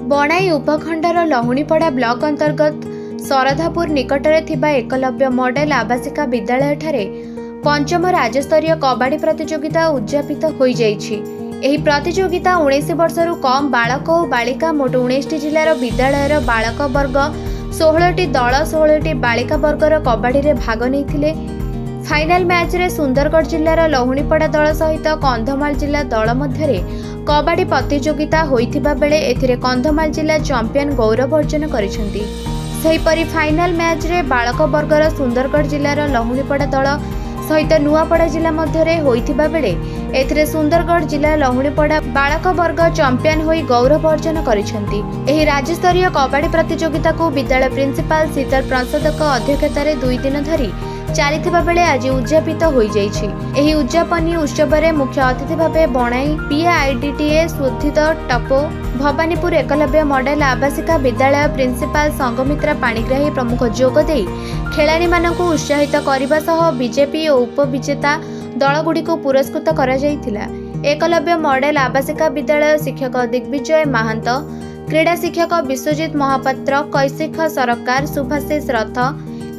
बणाई उपखंडर लहुणीपड़ा ब्लॉक अंतर्गत सरधापुर निकटरे थिबा एकलव्य मॉडल आवासिका विद्यालय ठारे पंचम राज्यस्तरीय कबाड़ी प्रतियोगिता उद्यापित होई जाइछि। एही प्रतियोगिता 19 वर्षरु कम बालक और बालिका मोट 19 जिलार विद्यालयर बालक वर्ग 16टी दल 16टी बालिका वर्गर कबाड़ी रे भाग नैथिले। फाइनाल मैच रे सुंदरगढ़ जिलार लहुणीपड़ा दल सहित कंधमाल जिला दल मध्यरे कबाड़ी प्रतियोगिता होइथिबा बेले एथिरे कंधमाल जिला चैंपियन गौरव अर्जन करिसेंती। सेहीपरि फाइनाल मैच रे बालक वर्गर सुंदरगढ़ जिलार लहुणीपड़ा दल सहित नुआपड़ा जिला मध्यरे होइथिबा बेले एथिरे सुंदरगढ़ जिला लहुणीपड़ा बालक वर्ग चैंपियन होई गौरव अर्जन करिसेंती। एही राज्यस्तरीय कबाड़ी प्रतियोगिता को विद्यालय प्रिंसिपाल शीतल प्रसादक अध्यक्षतार 2 दिन धरी चलिथिबा बेले आज उद्यापित होई जाइछि। एही उद्यापनी उत्सव रे मुख्य अतिथि भाबे बणाई पीआईडीटीए शुद्धित टपो भवानीपुर एकलव्य मॉडल आवासिका विद्यालय प्रिंसिपाल संगमित्रा पाणिग्राही प्रमुख जोग देई खेलाड़ी मानकु उत्साहित करबा सह बीजेपी और उपविजेता दलगुडी को पुरस्कृत करा जायथिला। एकलव्य मॉडल आवासिका विद्यालय शिक्षक दिग्विजय महांत, क्रीड़ा शिक्षक विश्वजित महापात्र, कैशिख सरकार, सुभाषेष रथ,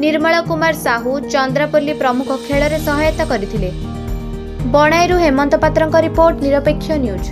निर्मल कुमार साहू, चंद्रपल्ली प्रमुख खेल में सहायता करथिले। बणाईरू हेमंत पात्रଙ୍କ रिपोर्ट निरपेक्ष न्यूज।